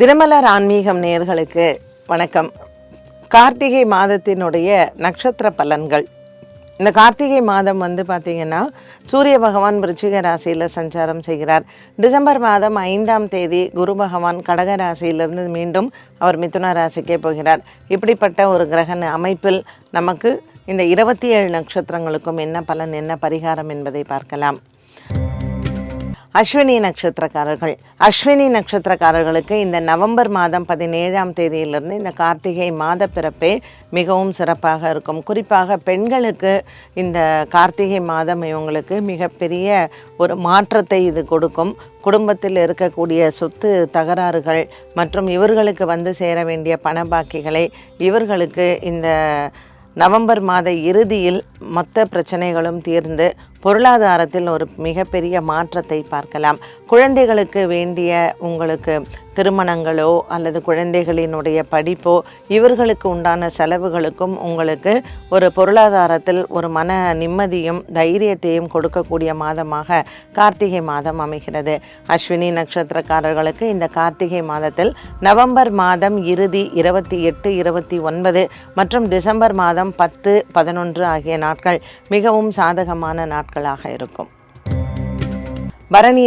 தினமலர் ஆன்மீகம் நேயர்களுக்கு வணக்கம். கார்த்திகை மாதத்தினுடைய நட்சத்திர பலன்கள். இந்த கார்த்திகை மாதம் பார்த்திங்கன்னா சூரிய பகவான் விருச்சிக ராசியில் சஞ்சாரம் செய்கிறார். டிசம்பர் மாதம் 5ஆம் தேதி குரு பகவான் கடக ராசியிலிருந்து மீண்டும் அவர் மிதுன ராசிக்கே போகிறார். இப்படிப்பட்ட ஒரு கிரக அமைப்பில் நமக்கு இந்த 27 நட்சத்திரங்களுக்கும் என்ன பலன், என்ன பரிகாரம் என்பதை பார்க்கலாம். அஸ்வினி நட்சத்திரக்காரர்களுக்கு இந்த நவம்பர் மாதம் 17ஆம் தேதியிலிருந்து இந்த கார்த்திகை மாத பிறப்பே மிகவும் சிறப்பாக இருக்கும். குறிப்பாக பெண்களுக்கு இந்த கார்த்திகை மாதம் இவங்களுக்கு மிகப்பெரிய ஒரு மாற்றத்தை இது கொடுக்கும். குடும்பத்தில் இருக்கக்கூடிய சொத்து தகராறுகள் மற்றும் இவர்களுக்கு சேர வேண்டிய பண பாக்கிகளை இவர்களுக்கு இந்த நவம்பர் மாத இறுதியில் மொத்த பிரச்சனைகளும் தீர்ந்து பொருளாதாரத்தில் ஒரு மிகப்பெரிய மாற்றத்தை பார்க்கலாம். குழந்தைகளுக்கு வேண்டிய உங்களுக்கு திருமணங்களோ அல்லது குழந்தைகளினுடைய படிப்போ இவர்களுக்கு உண்டான செலவுகளுக்கும் உங்களுக்கு ஒரு பொருளாதாரத்தில் ஒரு மன நிம்மதியும் தைரியத்தையும் கொடுக்கக்கூடிய மாதமாக கார்த்திகை மாதம் அமைகிறது. அஸ்வினி நட்சத்திரக்காரர்களுக்கு இந்த கார்த்திகை மாதத்தில் நவம்பர் மாதம் இறுதி 28, 29 மற்றும் டிசம்பர் மாதம் 10, 11 ஆகிய நாட்கள் மிகவும் சாதகமான நாட்களாக இருக்கும். பரணி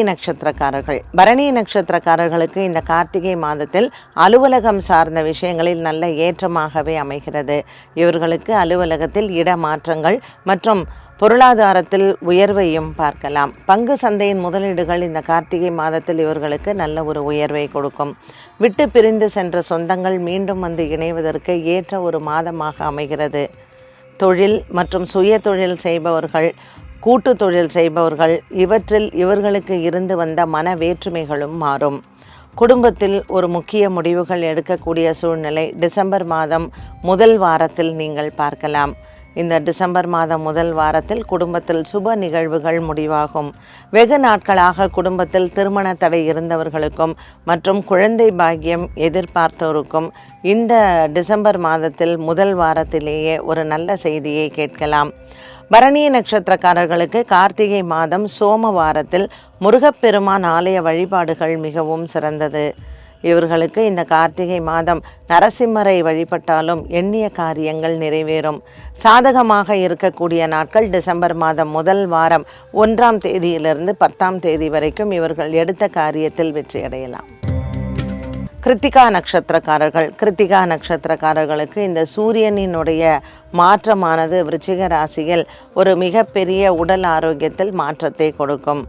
நட்சத்திரக்காரர்களுக்கு இந்த கார்த்திகை மாதத்தில் அலுவலகம் சார்ந்த விஷயங்களில் நல்ல ஏற்றமாகவே அமைகிறது. இவர்களுக்கு அலுவலகத்தில் இடமாற்றங்கள் மற்றும் பொருளாதாரத்தில் உயர்வையும் பார்க்கலாம். பங்கு சந்தையின் முதலீடுகள் இந்த கார்த்திகை மாதத்தில் இவர்களுக்கு நல்ல ஒரு உயர்வை கொடுக்கும். விட்டு பிரிந்து சென்ற சொந்தங்கள் மீண்டும் இணைவதற்கு ஏற்ற ஒரு மாதமாக அமைகிறது. தொழில் மற்றும் சுய தொழில் செய்பவர்கள், கூட்டு தொழில் செய்பவர்கள் இவற்றில் இவர்களுக்கு இருந்து வந்த மன வேற்றுமைகளும் மாறும். குடும்பத்தில் ஒரு முக்கிய முடிவுகள் எடுக்கக்கூடிய சூழ்நிலை டிசம்பர் மாதம் முதல் வாரத்தில் நீங்கள் பார்க்கலாம். இந்த டிசம்பர் மாதம் முதல் வாரத்தில் குடும்பத்தில் சுப நிகழ்வுகள் முடிவாகும். வெகு நாட்களாக குடும்பத்தில் திருமண தடை இருந்தவர்களுக்கும் மற்றும் குழந்தை பாக்கியம் எதிர்பார்த்தோருக்கும் இந்த டிசம்பர் மாதத்தில் முதல் வாரத்திலேயே ஒரு நல்ல செய்தியை கேட்கலாம். பரணி நட்சத்திரக்காரர்களுக்கு கார்த்திகை மாதம் சோமவாரத்தில் முருகப்பெருமான் ஆலய வழிபாடுகள் மிகவும் சிறந்தது. இவர்களுக்கு இந்த கார்த்திகை மாதம் நரசிம்மரை வழிபட்டாலும் எண்ணிய காரியங்கள் நிறைவேறும். சாதகமாக இருக்கக்கூடிய நாட்கள் டிசம்பர் மாதம் முதல் வாரம் 1ஆம் தேதியிலிருந்து 10ஆம் தேதி வரைக்கும் இவர்கள் எடுத்த காரியத்தில் வெற்றியடையலாம். கிருத்திகா நட்சத்திரக்காரர்களுக்கு இந்த சூரியனினுடைய மாற்றமானது விருச்சிக ராசியில் ஒரு மிகப்பெரிய உடல் ஆரோக்கியத்தில் மாற்றத்தை கொடுக்கும்.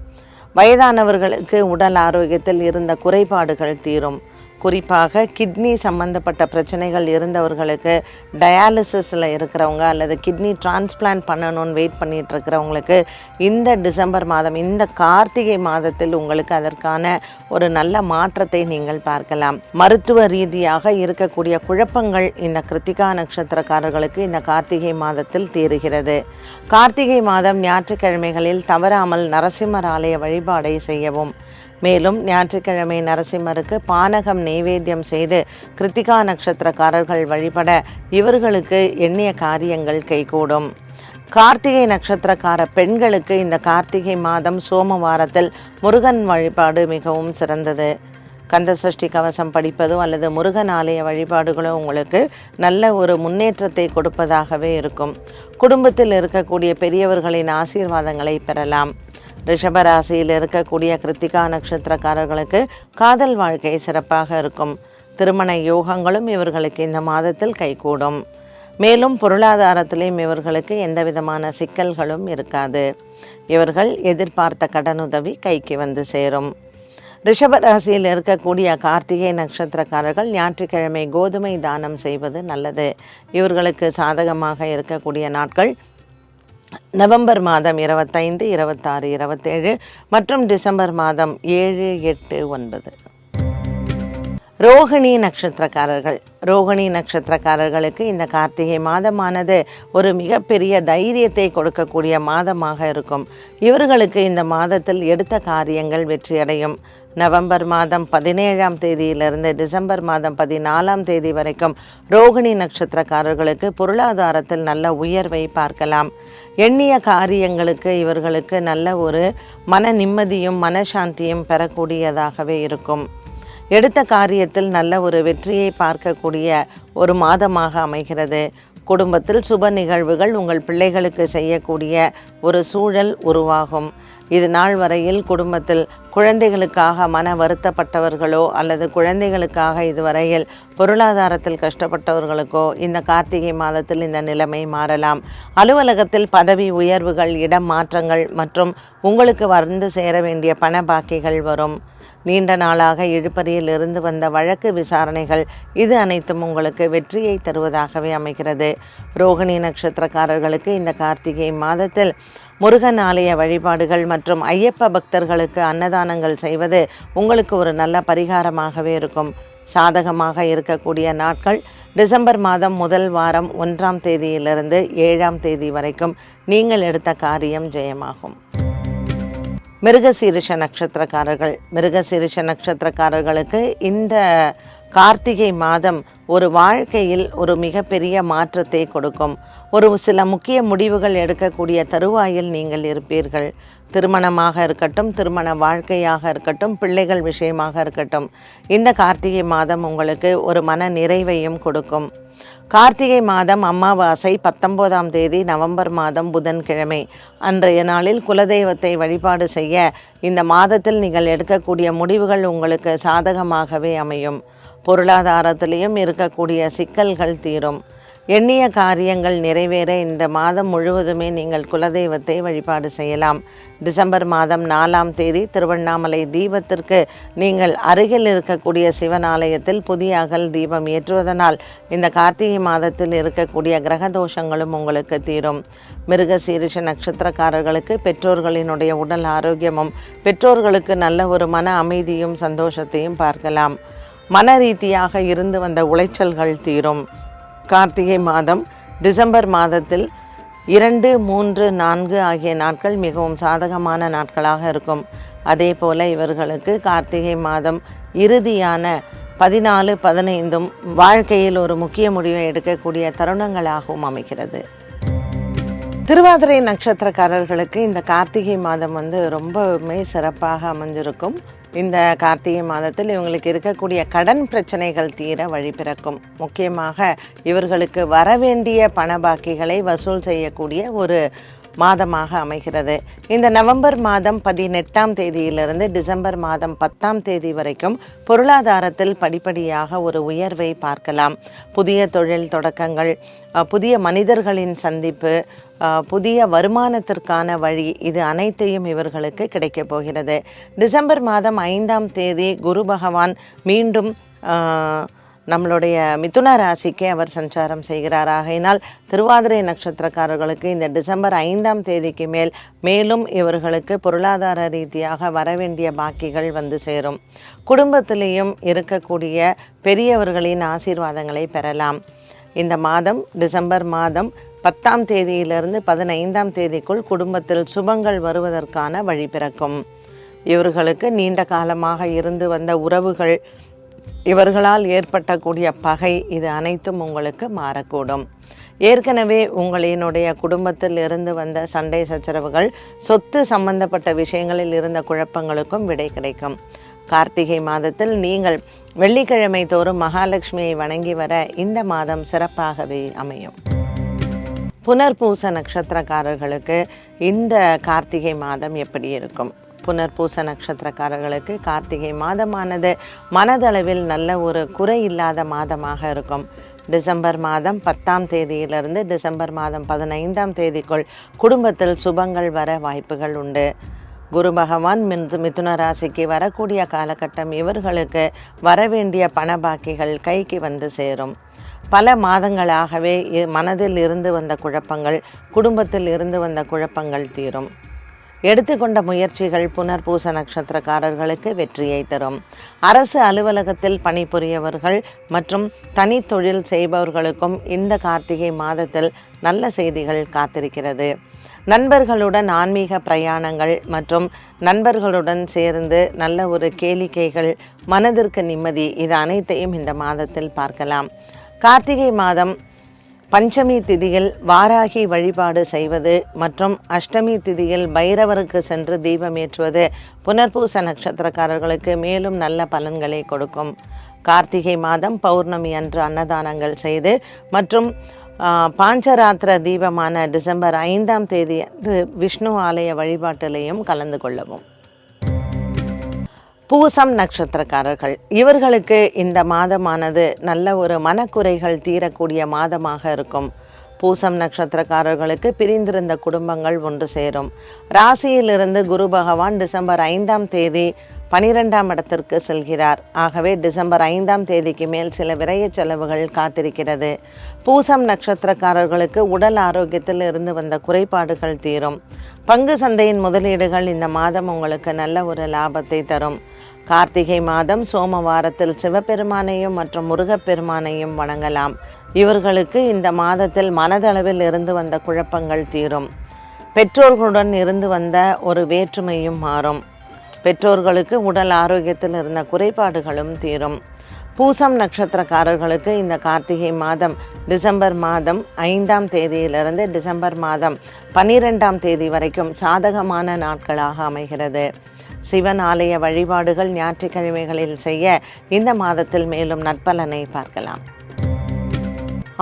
வயதானவர்களுக்கு உடல் ஆரோக்கியத்தில் இருந்த குறைபாடுகள் தீரும். குறிப்பாக கிட்னி சம்பந்தப்பட்ட பிரச்சனைகள் இருந்தவர்களுக்கு, டயாலிசிஸில் இருக்கிறவங்க அல்லது கிட்னி டிரான்ஸ்பிளான்ட் பண்ணணும்னு வெயிட் பண்ணிகிட்டு இருக்கிறவங்களுக்கு இந்த டிசம்பர் மாதம், இந்த கார்த்திகை மாதத்தில் உங்களுக்கு அதற்கான ஒரு நல்ல மாற்றத்தை நீங்கள் பார்க்கலாம். மருத்துவ ரீதியாக இருக்கக்கூடிய குழப்பங்கள் இந்த கிருத்திகா நட்சத்திரக்காரர்களுக்கு இந்த கார்த்திகை மாதத்தில் தீருகிறது. கார்த்திகை மாதம் ஞாயிற்றுக்கிழமைகளில் தவறாமல் நரசிம்மர் ஆலய வழிபாடை செய்யவும். மேலும் ஞாயிற்றுக்கிழமை நரசிம்மருக்கு பானகம் நெய்வேத்தியம் செய்து கிருத்திகா நட்சத்திரக்காரர்கள் வழிபட இவர்களுக்கு எண்ணிய காரியங்கள் கைகூடும். கார்த்திகை நட்சத்திரக்கார பெண்களுக்கு இந்த கார்த்திகை மாதம் சோமவாரத்தில் முருகன் வழிபாடு மிகவும் சிறந்தது. கந்தசஷ்டி கவசம் படிப்பதோ அல்லது முருகன் ஆலய வழிபாடுகளோ உங்களுக்கு நல்ல ஒரு முன்னேற்றத்தை கொடுப்பதாகவே இருக்கும். குடும்பத்தில் இருக்கக்கூடிய பெரியவர்களின் ஆசீர்வாதங்களை பெறலாம். ரிஷபராசியில் இருக்கக்கூடிய கிருத்திகா நட்சத்திரக்காரர்களுக்கு காதல் வாழ்க்கை சிறப்பாக இருக்கும். திருமண யோகங்களும் இவர்களுக்கு இந்த மாதத்தில் கைகூடும். மேலும் பொருளாதாரத்திலையும் இவர்களுக்கு எந்த விதமான சிக்கல்களும் இருக்காது. இவர்கள் எதிர்பார்த்த கடனுதவி கைக்கு சேரும். ரிஷபராசியில் இருக்கக்கூடிய கார்த்திகை நட்சத்திரக்காரர்கள் ஞாயிற்றுக்கிழமை கோதுமை தானம் செய்வது நல்லது. இவர்களுக்கு சாதகமாக இருக்கக்கூடிய நாட்கள் நவம்பர் மாதம் 25, 26, 27 மற்றும் டிசம்பர் மாதம் 7, 8, 9. ரோகிணி நட்சத்திரக்காரர்களுக்கு இந்த கார்த்திகை மாதமானது ஒரு மிகப்பெரிய தைரியத்தை கொடுக்கக்கூடிய மாதமாக இருக்கும். இவர்களுக்கு இந்த மாதத்தில் எடுத்த காரியங்கள் வெற்றியடையும். நவம்பர் மாதம் 17ஆம் தேதியிலிருந்து டிசம்பர் மாதம் 14ஆம் தேதி வரைக்கும் ரோகிணி நட்சத்திரக்காரர்களுக்கு பொருளாதாரத்தில் நல்ல உயர்வை பார்க்கலாம். எண்ணிய காரியங்களுக்கு இவர்களுக்கு நல்ல ஒரு மன நிம்மதியும் மனசாந்தியும் பெறக்கூடியதாகவே இருக்கும். எடுத்த காரியத்தில் நல்ல ஒரு வெற்றியை பார்க்கக்கூடிய ஒரு மாதமாக அமைகிறது. குடும்பத்தில் சுப நிகழ்வுகள் உங்கள் பிள்ளைகளுக்கு செய்யக்கூடிய ஒரு சூழல் உருவாகும். இது நாள் வரையில் குடும்பத்தில் குழந்தைகளுக்காக மன வருத்தப்பட்டவர்களோ அல்லது குழந்தைகளுக்காக இதுவரையில் பொருளாதாரத்தில் கஷ்டப்பட்டவர்களுக்கோ இந்த கார்த்திகை மாதத்தில் இந்த நிலைமை மாறலாம். அலுவலகத்தில் பதவி உயர்வுகள், இடம் மாற்றங்கள் மற்றும் உங்களுக்கு வந்து சேர வேண்டிய பண பாக்கிகள் வரும். நீண்ட நாளாக இழுபறியில் இருந்து வந்த வழக்கு விசாரணைகள் இது அனைத்தும் உங்களுக்கு வெற்றியை தருவதாகவே அமைகிறது. ரோகிணி நட்சத்திரக்காரர்களுக்கு இந்த கார்த்திகை மாதத்தில் முருகன் ஆலய வழிபாடுகள் மற்றும் ஐயப்ப பக்தர்களுக்கு அன்னதானங்கள் செய்வது உங்களுக்கு ஒரு நல்ல பரிகாரமாகவே இருக்கும். சாதகமாக இருக்கக்கூடிய நாட்கள் டிசம்பர் மாதம் முதல் வாரம் 1ஆம் தேதியிலிருந்து 7ஆம் தேதி வரைக்கும் நீங்கள் எடுத்த காரியம் ஜெயமாகும். மிருகசீரிஷ நட்சத்திரக்காரர்களுக்கு இந்த கார்த்திகை மாதம் ஒரு வாழ்க்கையில் ஒரு மிகப்பெரிய மாற்றத்தை கொடுக்கும். ஒரு சில முக்கிய முடிவுகள் எடுக்கக்கூடிய தருவாயில் நீங்கள் இருப்பீர்கள். திருமணமாக இருக்கட்டும், திருமண வாழ்க்கையாக இருக்கட்டும், பிள்ளைகள் விஷயமாக இருக்கட்டும், இந்த கார்த்திகை மாதம் உங்களுக்கு ஒரு மன நிறைவையும் கொடுக்கும். கார்த்திகை மாதம் அமாவாசை 19ஆம் தேதி நவம்பர் மாதம் புதன்கிழமை அன்றைய நாளில் குலதெய்வத்தை வழிபாடு செய்ய இந்த மாதத்தில் நீங்கள் எடுக்கக்கூடிய முடிவுகள் உங்களுக்கு சாதகமாகவே அமையும். பொருளாதாரத்திலையும் இருக்கக்கூடிய சிக்கல்கள் தீரும். எண்ணிய காரியங்கள் நிறைவேற இந்த மாதம் முழுவதுமே நீங்கள் குலதெய்வத்தை வழிபாடு செய்யலாம். டிசம்பர் மாதம் 4ஆம் தேதி திருவண்ணாமலை தீபத்திற்கு நீங்கள் அருகில் இருக்கக்கூடிய சிவன் ஆலயத்தில் புதிய அகல் தீபம் ஏற்றுவதனால் இந்த கார்த்திகை மாதத்தில் இருக்கக்கூடிய கிரகதோஷங்களும் உங்களுக்கு தீரும். மிருகசீரிஷ நட்சத்திரக்காரர்களுக்கு பெற்றோர்களினுடைய உடல் ஆரோக்கியமும் பெற்றோர்களுக்கு நல்ல ஒரு மன அமைதியும் சந்தோஷத்தையும் பார்க்கலாம். மன ரீதியாக இருந்து வந்த உளைச்சல்கள் தீரும். கார்த்திகை மாதம் டிசம்பர் மாதத்தில் 2, 3, 4 ஆகிய நாட்கள் மிகவும் சாதகமான நாட்களாக இருக்கும். அதே போல் இவர்களுக்கு கார்த்திகை மாதம் இறுதியான 14, 15 வாழ்க்கையில் ஒரு முக்கிய முடிவை எடுக்கக்கூடிய தருணங்களாகவும் அமைகிறது. திருவாதிரை நட்சத்திரக்காரர்களுக்கு இந்த கார்த்திகை மாதம் ரொம்பவுமே சிறப்பாக அமைஞ்சிருக்கும். இந்த கார்த்திகை மாதத்தில் இவங்களுக்கு இருக்கக்கூடிய கடன் பிரச்சனைகள் தீர வழி பிறக்கும். முக்கியமாக இவர்களுக்கு வரவேண்டிய பண பாக்கிகளை வசூல் செய்யக்கூடிய ஒரு மாதமாக அமைகிறது. இந்த நவம்பர் மாதம் 18ஆம் தேதியிலிருந்து டிசம்பர் மாதம் 10ஆம் தேதி வரைக்கும் பொருளாதாரத்தில் படிப்படியாக ஒரு உயர்வை பார்க்கலாம். புதிய தொழில் தொடக்கங்கள், புதிய மனிதர்களின் சந்திப்பு, புதிய வருமானத்திற்கான வழி, இது அனைத்தையும் இவர்களுக்கு கிடைக்கப் போகிறது. டிசம்பர் மாதம் 5ஆம் தேதி குரு பகவான் மீண்டும் நம்மளுடைய மிதுன ராசிக்கு அவர் சஞ்சாரம் செய்கிறார். ஆகையினால் திருவாதிரை நட்சத்திரக்காரர்களுக்கு இந்த டிசம்பர் 5ஆம் தேதிக்கு மேலும் இவர்களுக்கு பொருளாதார ரீதியாக வரவேண்டிய பாக்கிகள் வந்து சேரும். குடும்பத்திலேயும் இருக்கக்கூடிய பெரியவர்களின் ஆசீர்வாதங்களை பெறலாம். இந்த மாதம் டிசம்பர் மாதம் 10ஆம் தேதியிலிருந்து 15ஆம் தேதிக்குள் குடும்பத்தில் சுபங்கள் வருவதற்கான வழி பிறக்கும். இவர்களுக்கு நீண்ட காலமாக இருந்து வந்த உறவுகள், இவர்களால் ஏற்பட்டக்கூடிய பகை, இது அனைத்தும் உங்களுக்கு மாறக்கூடும். ஏற்கனவே உங்களினுடைய குடும்பத்தில் இருந்து வந்த சண்டை சச்சரவுகள், சொத்து சம்பந்தப்பட்ட விஷயங்களில் இருந்த குழப்பங்களுக்கும் விடை கிடைக்கும். கார்த்திகை மாதத்தில் நீங்கள் வெள்ளிக்கிழமை தோறும் மகாலட்சுமியை வணங்கி வர இந்த மாதம் சிறப்பாகவே அமையும். புனர்பூச நட்சத்திரக்காரர்களுக்கு இந்த கார்த்திகை மாதம் எப்படி இருக்கும்? புனர்பூச நட்சத்திரக்காரர்களுக்கு கார்த்திகை மாதமானது மனதளவில் நல்ல ஒரு குறை இல்லாத மாதமாக இருக்கும். டிசம்பர் மாதம் 10ஆம் தேதியிலிருந்து டிசம்பர் மாதம் 15ஆம் தேதிக்குள் குடும்பத்தில் சுபங்கள் வர வாய்ப்புகள் உண்டு. குரு பகவான் மிதுன ராசிக்கு வரக்கூடிய காலகட்டம் இவர்களுக்கு வரவேண்டிய பண பாக்கிகள் கைக்கு வந்து சேரும். பல மாதங்களாகவே மனதில் இருந்து வந்த குழப்பங்கள், குடும்பத்தில் இருந்து வந்த குழப்பங்கள் தீரும். எடுத்துக்கொண்ட முயற்சிகள் புனர்பூச நட்சத்திரக்காரர்களுக்கு வெற்றியை தரும். அரசு அலுவலகத்தில் பணிபுரியவர்கள் மற்றும் தனித்தொழில் செய்பவர்களுக்கும் இந்த கார்த்திகை மாதத்தில் நல்ல செய்திகள் காத்திருக்கிறது. நண்பர்களுடன் ஆன்மீக பிரயாணங்கள் மற்றும் நண்பர்களுடன் சேர்ந்து நல்ல ஒரு கேளிக்கைகள், மனதிற்கு நிம்மதி, இது அனைத்தையும் இந்த மாதத்தில் பார்க்கலாம். கார்த்திகை மாதம் பஞ்சமி திதியில் வாராகி வழிபாடு செய்வது மற்றும் அஷ்டமி திதியில் பைரவருக்கு சென்று தீபமேற்றுவது புனர்பூச நட்சத்திரக்காரர்களுக்கு மேலும் நல்ல பலன்களை கொடுக்கும். கார்த்திகை மாதம் பௌர்ணமி அன்று அன்னதானங்கள் செய்து மற்றும் பாஞ்சராத்திர தீபமான டிசம்பர் 5ஆம் தேதி அன்று விஷ்ணு ஆலய வழிபாட்டிலையும் கலந்து கொள்ளவும். பூசம் நட்சத்திரக்காரர்கள், இவர்களுக்கு இந்த மாதமானது நல்ல ஒரு மனக்குறைகள் தீரக்கூடிய மாதமாக இருக்கும். பூசம் நட்சத்திரக்காரர்களுக்கு பிரிந்திருந்த குடும்பங்கள் ஒன்று சேரும். ராசியிலிருந்து குரு பகவான் டிசம்பர் 5ஆம் தேதி 12ஆம் இடத்திற்கு செல்கிறார். ஆகவே டிசம்பர் 5ஆம் தேதிக்கு மேல் சில விரய செலவுகள் காத்திருக்கிறது. பூசம் நட்சத்திரக்காரர்களுக்கு உடல் ஆரோக்கியத்தில் இருந்து வந்த குறைபாடுகள் தீரும். பங்கு சந்தையின் முதலீடுகள் இந்த மாதம் உங்களுக்கு நல்ல ஒரு லாபத்தை தரும். கார்த்திகை மாதம் சோமவாரத்தில் சிவபெருமானையும் மற்றும் முருகப்பெருமானையும் வணங்கலாம். இவர்களுக்கு இந்த மாதத்தில் மனதளவில் இருந்து வந்த குழப்பங்கள் தீரும். பெற்றோர்களுடன் இருந்து வந்த ஒரு வேற்றுமையும் மாறும். பெற்றோர்களுக்கு உடல் ஆரோக்கியத்தில் இருந்த குறைபாடுகளும் தீரும். பூசம் நட்சத்திரக்காரர்களுக்கு இந்த கார்த்திகை மாதம் டிசம்பர் மாதம் 5ஆம் தேதியிலிருந்து டிசம்பர் மாதம் 12ஆம் தேதி வரைக்கும் சாதகமான நாட்களாக அமைகிறது. சிவன் ஆலய வழிபாடுகள் ஞாயிற்றுக்கிழமைகளில் செய்ய இந்த மாதத்தில் மேலும் நற்பலனை பார்க்கலாம்.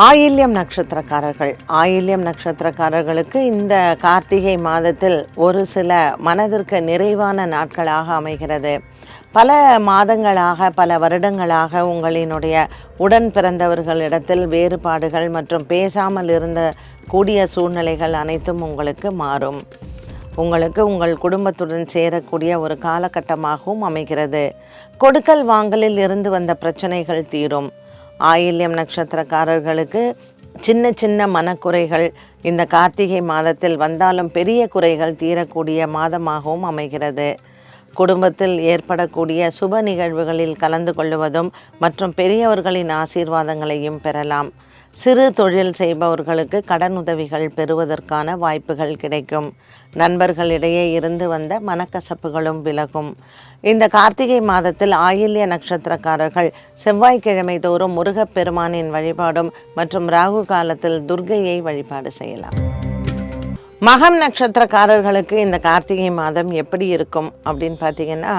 ஆயில்யம் நட்சத்திரக்காரர்கள், ஆயில்யம் நட்சத்திரக்காரர்களுக்கு இந்த கார்த்திகை மாதத்தில் ஒரு சில மனதிற்கு நிறைவான நாட்களாக அமைகிறது. பல மாதங்களாக பல வருடங்களாக உங்களினுடைய உடன் பிறந்தவர்களிடத்தில் வேறுபாடுகள் மற்றும் பேசாமல் இருந்த கூடிய சூழ்நிலைகள் அனைத்தும் உங்களுக்கு மாறும். உங்களுக்கு உங்கள் குடும்பத்துடன் சேரக்கூடிய ஒரு காலகட்டமாகவும் அமைகிறது. கொடுக்கல் வாங்கலில் இருந்து வந்த பிரச்சனைகள் தீரும். ஆயில்யம் நட்சத்திரக்காரர்களுக்கு சின்ன சின்ன மனக்குறைகள் இந்த கார்த்திகை மாதத்தில் வந்தாலும் பெரிய குறைகள் தீரக்கூடிய மாதமாகவும் அமைகிறது. குடும்பத்தில் ஏற்படக்கூடிய சுப நிகழ்வுகளில் கலந்து கொள்வதும் மற்றும் பெரியவர்களின் ஆசீர்வாதங்களையும் பெறலாம். சிறு தொழில் செய்பவர்களுக்கு கடன் உதவிகள் பெறுவதற்கான வாய்ப்புகள் கிடைக்கும். நண்பர்களிடையே இருந்து வந்த மனக்கசப்புகளும் விலகும். இந்த கார்த்திகை மாதத்தில் ஆயில்ய நட்சத்திரக்காரர்கள் செவ்வாய்க்கிழமை தோறும் முருகப்பெருமானின் வழிபாடும் மற்றும் ராகு காலத்தில் துர்க்கையை வழிபாடு செய்யலாம். மகம் நட்சத்திரக்காரர்களுக்கு இந்த கார்த்திகை மாதம் எப்படி இருக்கும் அப்படின்னு பார்த்தீங்கன்னா,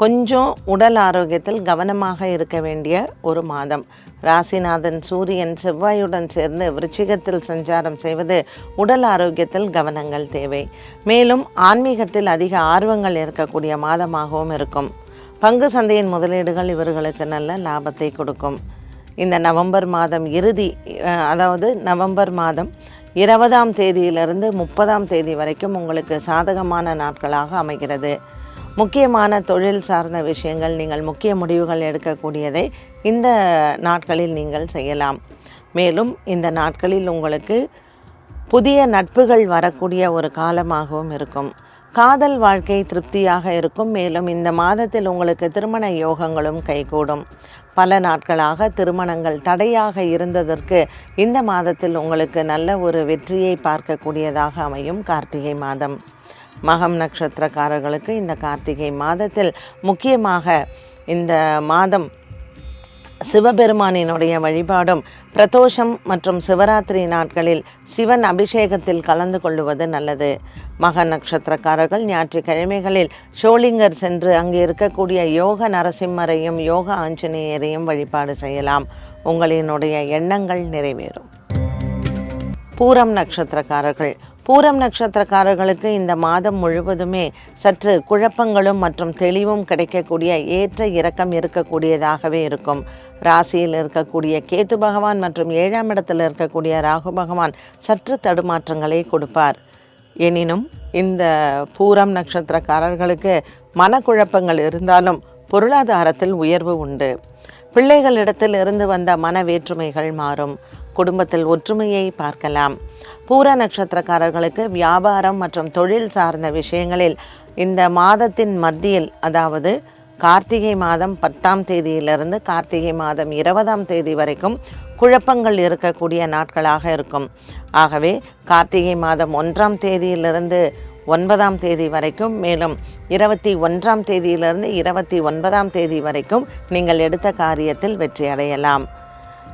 கொஞ்சம் உடல் ஆரோக்கியத்தில் கவனமாக இருக்க வேண்டிய ஒரு மாதம். ராசிநாதன் சூரியன் செவ்வாயுடன் சேர்ந்து விருச்சிகத்தில் சஞ்சாரம் செய்வது உடல் ஆரோக்கியத்தில் கவனங்கள் தேவை. மேலும் ஆன்மீகத்தில் அதிக ஆர்வங்கள் இருக்கக்கூடிய மாதமாகவும் இருக்கும். பங்கு சந்தையின் முதலீடுகள் இவர்களுக்கு நல்ல லாபத்தை கொடுக்கும். இந்த நவம்பர் மாதம் இறுதி, அதாவது நவம்பர் மாதம் 20ஆம் தேதியிலிருந்து 30ஆம் தேதி வரைக்கும் உங்களுக்கு சாதகமான நாட்களாக அமைகிறது. முக்கியமான தொழில் சார்ந்த விஷயங்கள், நீங்கள் முக்கிய முடிவுகள் எடுக்கக்கூடியதை இந்த நாட்களில் நீங்கள் செய்யலாம். மேலும் இந்த நாட்களில் உங்களுக்கு புதிய நட்புகள் வரக்கூடிய ஒரு காலமாகவும் இருக்கும். காதல் வாழ்க்கை திருப்தியாக இருக்கும். மேலும் இந்த மாதத்தில் உங்களுக்கு திருமண யோகங்களும் கைகூடும். பல நாட்களாக திருமணங்கள் தடையாக இருந்ததற்கு இந்த மாதத்தில் உங்களுக்கு நல்ல ஒரு வெற்றியை பார்க்கக்கூடியதாக அமையும் கார்த்திகை மாதம். மகம் நட்சத்திரக்காரர்களுக்கு இந்த கார்த்திகை மாதத்தில் முக்கியமாக இந்த மாதம் சிவபெருமானினுடைய வழிபாடும் பிரதோஷம் மற்றும் சிவராத்திரி நாட்களில் சிவன் அபிஷேகத்தில் கலந்து கொள்வது நல்லது. மக நட்சத்திரக்காரர்கள் ஞாயிற்றுக்கிழமைகளில் ஷோலிங்கர் சென்று அங்கு இருக்கக்கூடிய யோக நரசிம்மரையும் யோக ஆஞ்சநேயரையும் வழிபாடு செய்யலாம். உங்களினுடைய எண்ணங்கள் நிறைவேறும். பூரம் நட்சத்திரக்காரர்கள், பூரம் நட்சத்திரக்காரர்களுக்கு இந்த மாதம் முழுவதுமே சற்று குழப்பங்களும் மற்றும் தெளிவும் கிடைக்கக்கூடிய ஏற்ற இறக்கம் இருக்கக்கூடியதாகவே இருக்கும். ராசியில் இருக்கக்கூடிய கேது பகவான் மற்றும் 7ஆம் இடத்தில் இருக்கக்கூடிய ராகு பகவான் சற்று தடுமாற்றங்களை கொடுப்பார். எனினும் இந்த பூரம் நட்சத்திரக்காரர்களுக்கு மனக்குழப்பங்கள் இருந்தாலும் பொருளாதாரத்தில் உயர்வு உண்டு. பிள்ளைகளிடத்தில் இருந்து வந்த மன வேற்றுமைகள் மாறும். குடும்பத்தில் ஒற்றுமையை பார்க்கலாம். பூர நட்சத்திரக்காரர்களுக்கு வியாபாரம் மற்றும் தொழில் சார்ந்த விஷயங்களில் இந்த மாதத்தின் மத்தியில், அதாவது கார்த்திகை மாதம் 10ஆம் தேதியிலிருந்து கார்த்திகை மாதம் 20ஆம் தேதி வரைக்கும் குழப்பங்கள் இருக்கக்கூடிய நாட்களாக இருக்கும். ஆகவே கார்த்திகை மாதம் 1ஆம் தேதியிலிருந்து 9ஆம் தேதி வரைக்கும், மேலும் 21ஆம் தேதியிலிருந்து 29ஆம் தேதி வரைக்கும் நீங்கள் எடுத்த காரியத்தில் வெற்றி அடையலாம்.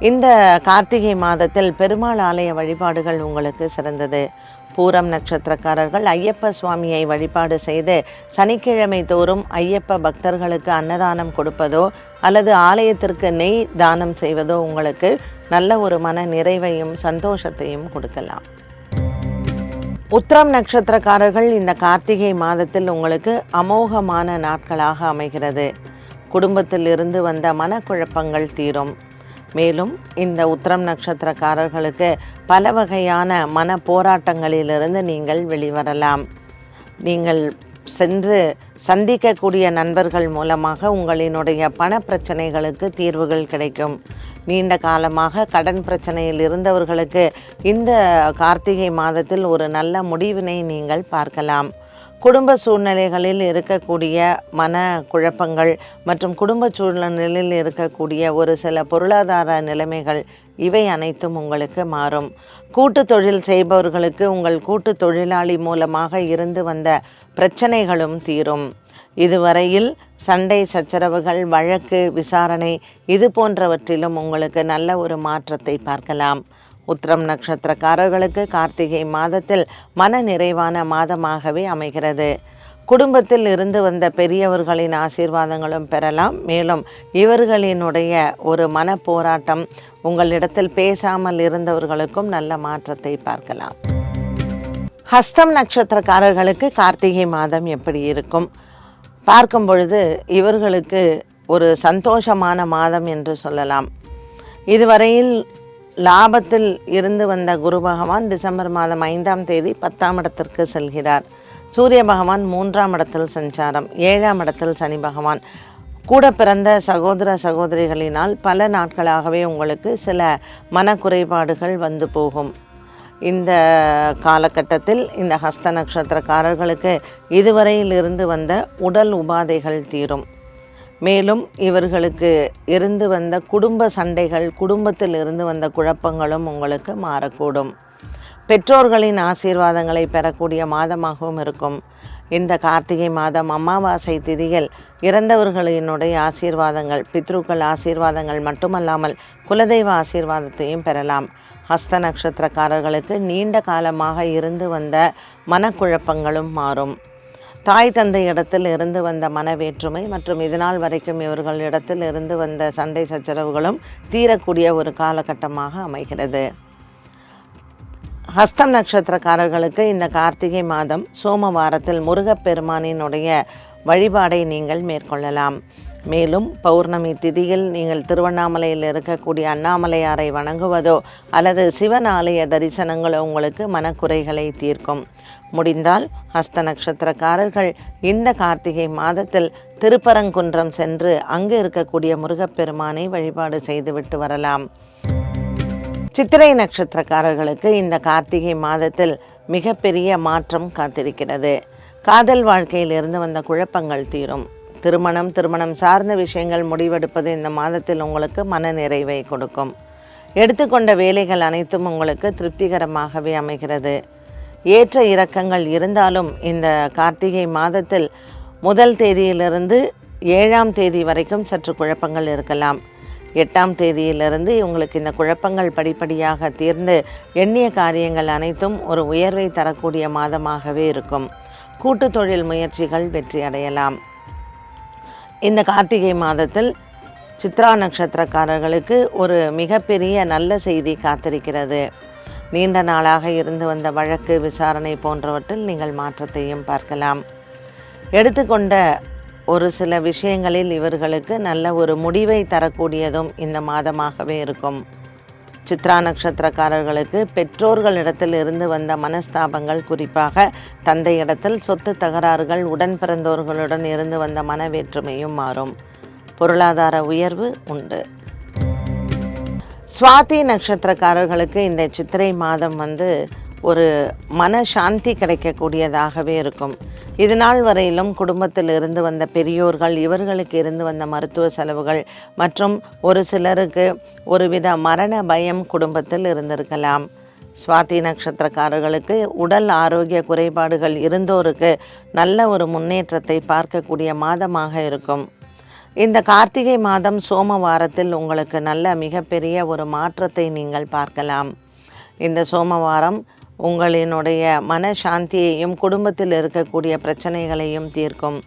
இந்த கார்த்திகை மாதத்தில் பெருமாள் ஆலய வழிபாடுகள் உங்களுக்கு சிறந்தது. பூரம் நட்சத்திரக்காரர்கள் ஐயப்ப சுவாமியை வழிபாடு செய்து சனிக்கிழமை தோறும் ஐயப்ப பக்தர்களுக்கு அன்னதானம் கொடுப்பதோ அல்லது ஆலயத்திற்கு நெய் தானம் செய்வதோ உங்களுக்கு நல்ல ஒரு மன நிறைவையும் சந்தோஷத்தையும் கொடுக்கலாம். உத்திரம் நட்சத்திரக்காரர்கள் இந்த கார்த்திகை மாதத்தில் உங்களுக்கு அமோகமான நாட்களாக அமைகிறது. குடும்பத்தில் இருந்து வந்த மனக்குழப்பங்கள் தீரும். மேலும் இந்த உத்திரம் நட்சத்திரக்காரர்களுக்கு பல வகையான மன போராட்டங்களிலிருந்து நீங்கள் வெளிவரலாம். நீங்கள் சென்று சந்திக்கக்கூடிய நண்பர்கள் மூலமாக உங்களினுடைய பண பிரச்சனைகளுக்கு தீர்வுகள் கிடைக்கும். நீண்ட காலமாக கடன் பிரச்சனையில் இருந்தவர்களுக்கு இந்த கார்த்திகை மாதத்தில் ஒரு நல்ல முடிவினை நீங்கள் பார்க்கலாம். குடும்ப சூழ்நிலைகளில் இருக்கக்கூடிய மன குழப்பங்கள் மற்றும் குடும்ப சூழ்நிலையில் இருக்கக்கூடிய ஒரு சில பொருளாதார நிலைமைகள் இவை அனைத்தும் உங்களுக்கு மாறும். கூட்டு தொழில் செய்பவர்களுக்கு உங்கள் கூட்டு தொழிலாளி மூலமாக இருந்து வந்த பிரச்சனைகளும் தீரும். இதுவரையில் சண்டை சச்சரவுகள், வழக்கு, விசாரணை இது போன்றவற்றிலும் உங்களுக்கு நல்ல ஒரு மாற்றத்தை பார்க்கலாம். உத்திரம் நட்சத்திரக்காரர்களுக்கு கார்த்திகை மாதத்தில் மன நிறைவான மாதமாகவே அமைகிறது. குடும்பத்தில் இருந்து வந்த பெரியவர்களின் ஆசீர்வாதங்களும் பெறலாம். மேலும் இவர்களினுடைய ஒரு மன போராட்டம் உங்களிடத்தில் பேசாமல் இருந்தவர்களுக்கும் நல்ல மாற்றத்தை பார்க்கலாம். ஹஸ்தம் நட்சத்திரக்காரர்களுக்கு கார்த்திகை மாதம் எப்படி இருக்கும் பார்க்கும் பொழுது இவர்களுக்கு ஒரு சந்தோஷமான மாதம் என்று சொல்லலாம். இதுவரையில் லாபத்தில் இருந்து வந்த குரு பகவான் டிசம்பர் மாதம் 5ஆம் தேதி 10ஆம் இடத்திற்கு செல்கிறார். சூரிய பகவான் 3ஆம் இடத்தில் சஞ்சாரம், 7ஆம் இடத்தில் சனி பகவான். கூட பிறந்த சகோதர சகோதரிகளினால் பல நாட்களாகவே உங்களுக்கு சில மனக்குறைபாடுகள் வந்து போகும். இந்த காலகட்டத்தில் இந்த ஹஸ்த நட்சத்திரக்காரர்களுக்கு இதுவரையில் இருந்து வந்த உடல் உபாதைகள் தீரும். மேலும் இவர்களுக்கு இருந்து வந்த குடும்ப சண்டைகள், குடும்பத்தில் இருந்து வந்த குழப்பங்களும் உங்களுக்கு மாறக்கூடும். பெற்றோர்களின் ஆசீர்வாதங்களை பெறக்கூடிய மாதமாகவும் இருக்கும். இந்த கார்த்திகை மாதம் அமாவாசை திதியில் இறந்தவர்களினுடைய ஆசீர்வாதங்கள், பித்ருக்கள் ஆசீர்வாதங்கள் மட்டுமல்லாமல் குலதெய்வ ஆசீர்வாதத்தையும் பெறலாம். ஹஸ்த நட்சத்திரக்காரர்களுக்கு நீண்ட காலமாக இருந்து வந்த மனக்குழப்பங்களும் மாறும். தாய் தந்தை இடத்தில் இருந்து வந்த மனவேற்றுமை மற்றும் இதனால் வரைக்கும் இவர்களிடத்தில் இருந்து வந்த சண்டை சச்சரவுகளும் தீரக்கூடிய ஒரு காலகட்டமாக அமைகிறது. ஹஸ்தம் நட்சத்திரக்காரர்களுக்கு இந்த கார்த்திகை மாதம் சோமவாரத்தில் முருகப்பெருமானினுடைய வழிபாடை நீங்கள் மேற்கொள்ளலாம். மேலும் பௌர்ணமி திதியில் நீங்கள் திருவண்ணாமலையில் இருக்கக்கூடிய அண்ணாமலையாரை வணங்குவதோ அல்லது சிவன் ஆலய தரிசனங்களோ உங்களுக்கு மனக்குறைகளை தீர்க்கும். முடிந்தால் ஹஸ்த நட்சத்திரக்காரர்கள் இந்த கார்த்திகை மாதத்தில் திருப்பரங்குன்றம் சென்று அங்கு இருக்கக்கூடிய முருகப்பெருமானை வழிபாடு செய்துவிட்டு வரலாம். சித்திரை நட்சத்திரக்காரர்களுக்கு இந்த கார்த்திகை மாதத்தில் மிகப்பெரிய மாற்றம் காத்திருக்கிறது. காதல் வாழ்க்கையில் இருந்து வந்த குழப்பங்கள் தீரும். திருமணம் சார்ந்த விஷயங்கள் முடிவெடுப்பது இந்த மாதத்தில் உங்களுக்கு மன நிறைவை கொடுக்கும். எடுத்துக்கொண்ட வேலைகள் அனைத்தும் உங்களுக்கு திருப்திகரமாகவே அமைகிறது. ஏற்ற இறக்கங்கள் இருந்தாலும் இந்த கார்த்திகை மாதத்தில் 1 தேதியிலிருந்து 7ஆம் தேதி வரைக்கும் சற்று குழப்பங்கள் இருக்கலாம். 8ஆம் தேதியிலிருந்து உங்களுக்கு இந்த குழப்பங்கள் படிப்படியாக தீர்ந்து எண்ணிய காரியங்கள் அனைத்தும் ஒரு உயர்வை தரக்கூடிய மாதமாகவே இருக்கும். கூட்டு தொழில் முயற்சிகள் வெற்றி அடையலாம். இந்த கார்த்திகை மாதத்தில் சித்ரா நட்சத்திரக்காரர்களுக்கு ஒரு மிகப்பெரிய நல்ல செய்தி காத்திருக்கிறது. நீண்ட நாளாக இருந்து வந்த வழக்கு, விசாரணை போன்றவற்றில் நீங்கள் மாற்றத்தையும் பார்க்கலாம். எடுத்துக்கொண்ட ஒரு சில விஷயங்களில் இவர்களுக்கு நல்ல ஒரு முடிவை தரக்கூடியதும் இந்த மாதமாகவே இருக்கும். சித்ரா நட்சத்திரக்காரர்களுக்கு பெற்றோர்களிடத்தில் இருந்து வந்த மனஸ்தாபங்கள், குறிப்பாக தந்தையிடத்தில் சொத்து தகராறுகள், உடன் பிறந்தோர்களுடன் இருந்து வந்த மனவேற்றுமையும் மாறும். பொருளாதார உயர்வு உண்டு. சுவாதி நட்சத்திரக்காரர்களுக்கு இந்த சித்திரை மாதம் ஒரு மன சாந்தி கிடைக்கக்கூடியதாகவே இருக்கும். இது நாள் வரையிலும் குடும்பத்தில் இருந்து வந்த பெரியோர்கள், இவர்களுக்கு இருந்து வந்த மருத்துவ செலவுகள் மற்றும் ஒரு சிலருக்கு ஒருவித மரண பயம் குடும்பத்தில் இருந்திருக்கலாம். சுவாதி நட்சத்திரக்காரர்களுக்கு உடல் ஆரோக்கிய குறைபாடுகள் இருந்தோருக்கு நல்ல ஒரு முன்னேற்றத்தை பார்க்கக்கூடிய மாதமாக இருக்கும். இந்த கார்த்திகை மாதம் சோமவாரத்தில் உங்களுக்கு நல்ல மிகப்பெரிய ஒரு மாற்றத்தை நீங்கள் பார்க்கலாம். இந்த சோமவாரம் உங்களினுடைய மனசாந்தியையும் குடும்பத்தில் இருக்கக்கூடிய பிரச்சனைகளையும் தீர்க்கும்.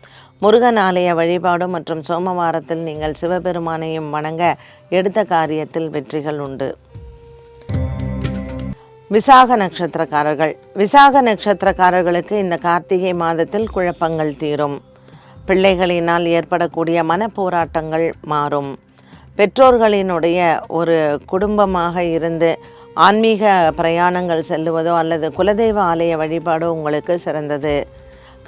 முருகன் ஆலய வழிபாடு மற்றும் சோமவாரத்தில் நீங்கள் சிவபெருமானையும் வணங்க எடுத்த காரியத்தில் வெற்றிகள் உண்டு. விசாக நட்சத்திரக்காரர்களுக்கு இந்த கார்த்திகை மாதத்தில் குழப்பங்கள் தீரும். பிள்ளைகளினால் ஏற்படக்கூடிய மனப்போராட்டங்கள் மாறும். பெற்றோர்களினுடைய ஒரு குடும்பமாக இருந்து ஆன்மீக பிரயாணங்கள் செல்லுவதோ அல்லது குலதெய்வ ஆலய வழிபாடோ உங்களுக்கு சிறந்தது.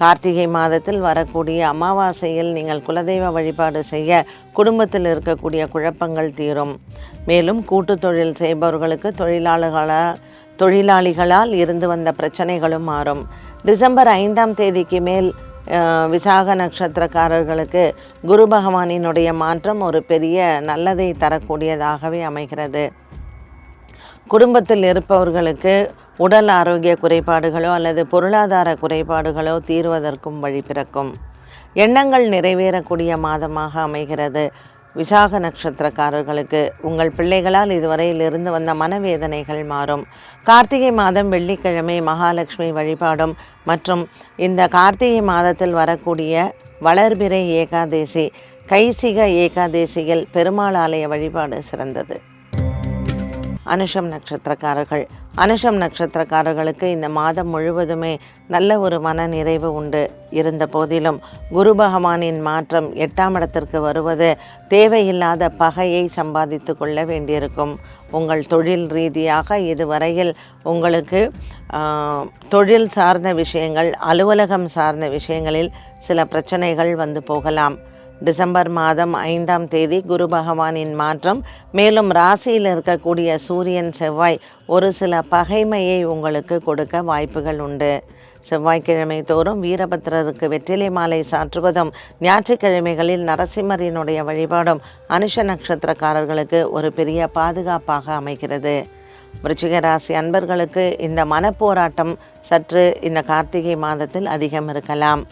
கார்த்திகை மாதத்தில் வரக்கூடிய அமாவாசையில் நீங்கள் குலதெய்வ வழிபாடு செய்ய குடும்பத்தில் இருக்கக்கூடிய குழப்பங்கள் தீரும். மேலும் கூட்டு தொழில் செய்பவர்களுக்கு தொழிலாளிகளால் இருந்து வந்த பிரச்சனைகளும் மாறும். டிசம்பர் 5ஆம் தேதிக்கு மேல் விசாக நட்சத்திரக்காரர்களுக்கு குரு பகவானினுடைய மாற்றம் ஒரு பெரிய நல்லதை தரக்கூடியதாகவே அமைகிறது. குடும்பத்தில் இருப்பவர்களுக்கு உடல் ஆரோக்கிய குறைபாடுகளோ அல்லது பொருளாதார குறைபாடுகளோ தீர்வதற்கும் வழி பிறக்கும். எண்ணங்கள் நிறைவேறக்கூடிய மாதமாக அமைகிறது. விசாக நட்சத்திரக்காரர்களுக்கு உங்கள் பிள்ளைகளால் இதுவரையில் இருந்து வந்த மனவேதனைகள் மாறும். கார்த்திகை மாதம் வெள்ளிக்கிழமை மகாலட்சுமி வழிபாடும் மற்றும் இந்த கார்த்திகை மாதத்தில் வரக்கூடிய வளர்பிறை ஏகாதேசி, கைசிக ஏகாதேசியில் பெருமாள் ஆலய வழிபாடு சிறந்தது. அனுஷம் நட்சத்திரக்காரர்களுக்கு இந்த மாதம் முழுவதுமே நல்ல ஒரு மன நிறைவு உண்டு. இருந்த போதிலும் குரு பகவானின் மாற்றம் 8ஆம் இடத்திற்கு வருவது தேவையில்லாத பகையை சம்பாதித்து கொள்ள வேண்டியிருக்கும். உங்கள் தொழில் ரீதியாக இதுவரையில் உங்களுக்கு தொழில் சார்ந்த விஷயங்கள், அலுவலகம் சார்ந்த விஷயங்களில் சில பிரச்சனைகள் வந்து போகலாம். டிசம்பர் மாதம் 5ஆம் தேதி குரு பகவானின் மாற்றம், மேலும் ராசியில் இருக்கக்கூடிய சூரியன் செவ்வாய் ஒரு சில பகைமையை உங்களுக்கு கொடுக்க வாய்ப்புகள் உண்டு. செவ்வாய்க்கிழமை தோறும் வீரபத்ரருக்கு வெற்றிலை மாலை சாற்றுவதும் ஞாயிற்றுக்கிழமைகளில் நரசிம்மரினுடைய வழிபாடும் அனுஷ நட்சத்திரக்காரர்களுக்கு ஒரு பெரிய பாதுகாப்பாக அமைகிறது. விருச்சிக ராசி அன்பர்களுக்கு இந்த மனப்போராட்டம் சற்று இந்த கார்த்திகை மாதத்தில் அதிகம் இருக்கலாம்.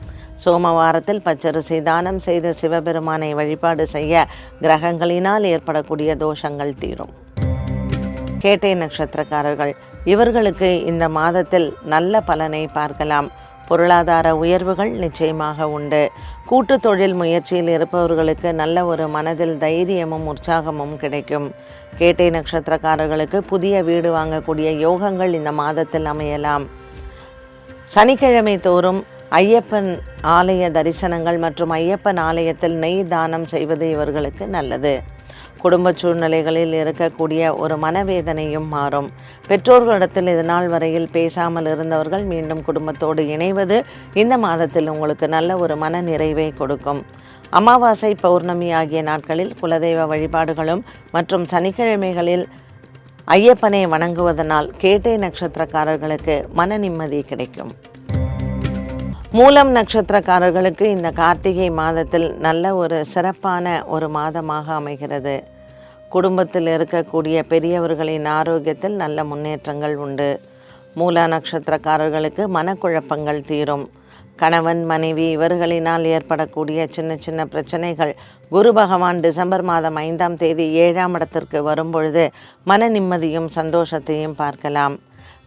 சோமவாரத்தில் பச்சரிசி தானம் செய்த சிவபெருமானை வழிபாடு செய்ய கிரகங்களினால் ஏற்படக்கூடிய தோஷங்கள் தீரும். கேட்டை நட்சத்திரக்காரர்கள், இவர்களுக்கு இந்த மாதத்தில் நல்ல பலனை பார்க்கலாம். பொருளாதார உயர்வுகள் நிச்சயமாக உண்டு. கூட்டு தொழில் முயற்சியில் இருப்பவர்களுக்கு நல்ல ஒரு மனதில் தைரியமும் உற்சாகமும் கிடைக்கும். கேட்டை நட்சத்திரக்காரர்களுக்கு புதிய வீடு வாங்கக்கூடிய யோகங்கள் இந்த மாதத்தில் அமையலாம். சனிக்கிழமை தோறும் ஐயப்பன் ஆலய தரிசனங்கள் மற்றும் ஐயப்பன் ஆலயத்தில் நெய் தானம் செய்வது இவர்களுக்கு நல்லது. குடும்ப சூழ்நிலைகளில் இருக்கக்கூடிய ஒரு மனவேதனையும் மாறும். பெற்றோர்களிடத்தில் இதனால் வரையில் பேசாமல் இருந்தவர்கள் மீண்டும் குடும்பத்தோடு இணைவது இந்த மாதத்தில் உங்களுக்கு நல்ல ஒரு மன நிறைவை கொடுக்கும். அமாவாசை, பௌர்ணமி ஆகிய நாட்களில் குலதெய்வ வழிபாடுகளும் மற்றும் சனிக்கிழமைகளில் ஐயப்பனை வணங்குவதனால் கேட்டை நட்சத்திரக்காரர்களுக்கு மன நிம்மதி கிடைக்கும். மூலம் நட்சத்திரக்காரர்களுக்கு இந்த கார்த்திகை மாதத்தில் நல்ல ஒரு சிறப்பான ஒரு மாதமாக அமைகிறது. குடும்பத்தில் இருக்கக்கூடிய பெரியவர்களின் ஆரோக்கியத்தில் நல்ல முன்னேற்றங்கள் உண்டு. மூல நட்சத்திரக்காரர்களுக்கு மனக்குழப்பங்கள் தீரும். கணவன் மனைவி இவர்களினால் ஏற்படக்கூடிய சின்ன சின்ன பிரச்சனைகள் குரு பகவான் டிசம்பர் மாதம் 5ஆம் தேதி 7ஆம் இடத்திற்கு வரும்பொழுது மன நிம்மதியும் சந்தோஷத்தையும் பார்க்கலாம்.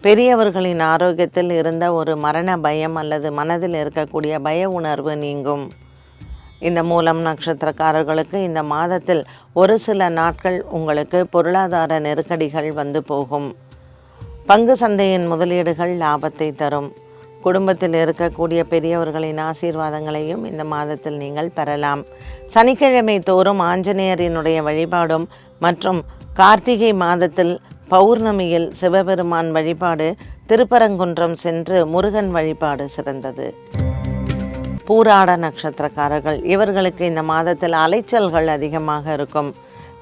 பெரியவர்களின் ஆரோக்கியத்தில் இருந்த ஒரு மரண பயம் அல்லது மனதில் இருக்கக்கூடிய பய உணர்வு நீங்கும். இந்த மூலம் நட்சத்திரக்காரர்களுக்கு இந்த மாதத்தில் ஒரு சில நாட்கள் உங்களுக்கு பொருளாதார நெருக்கடிகள் வந்து போகும். பங்கு சந்தையின் முதலீடுகள் லாபத்தை தரும். குடும்பத்தில் இருக்கக்கூடிய பெரியவர்களின் ஆசீர்வாதங்களையும் இந்த மாதத்தில் நீங்கள் பெறலாம். சனிக்கிழமை தோறும் ஆஞ்சநேயரினுடைய வழிபாடும் மற்றும் கார்த்திகை மாதத்தில் பௌர்ணமியில் சிவபெருமான் வழிபாடு, திருப்பரங்குன்றம் சென்று முருகன் வழிபாடு சிறந்தது. பூராட நட்சத்திரக்காரர்கள், இவர்களுக்கு இந்த மாதத்தில் அலைச்சல்கள் அதிகமாக இருக்கும்.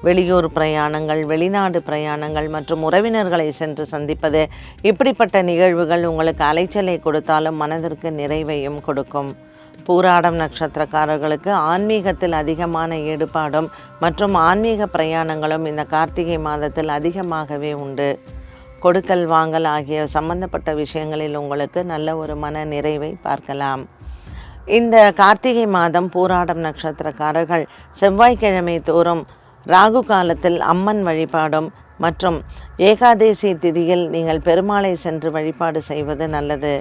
வெளியூர் பிரயாணங்கள், வெளிநாடு பிரயாணங்கள் மற்றும் உறவினர்களை சென்று சந்திப்பது, இப்படிப்பட்ட நிகழ்வுகள் உங்களுக்கு அலைச்சலை கொடுத்தாலும் மனதிற்கு நிறைவையும் கொடுக்கும். பூராடம் நட்சத்திரக்காரர்களுக்கு ஆன்மீகத்தில் அதிகமான ஈடுபாடும் மற்றும் ஆன்மீக பிரயாணங்களும் இந்த கார்த்திகை மாதத்தில் அதிகமாகவே உண்டு. கொடுக்கல் வாங்கல் ஆகிய சம்பந்தப்பட்ட விஷயங்களில் உங்களுக்கு நல்ல ஒரு மன நிறைவை பார்க்கலாம். இந்த கார்த்திகை மாதம் பூராடம் நட்சத்திரக்காரர்கள் செவ்வாய்க்கிழமை தோறும் ராகு காலத்தில் அம்மன் வழிபாடும் மற்றும் ஏகாதேசி திதியில் நீங்கள் பெருமாளை சென்று வழிபாடு செய்வது நல்லது.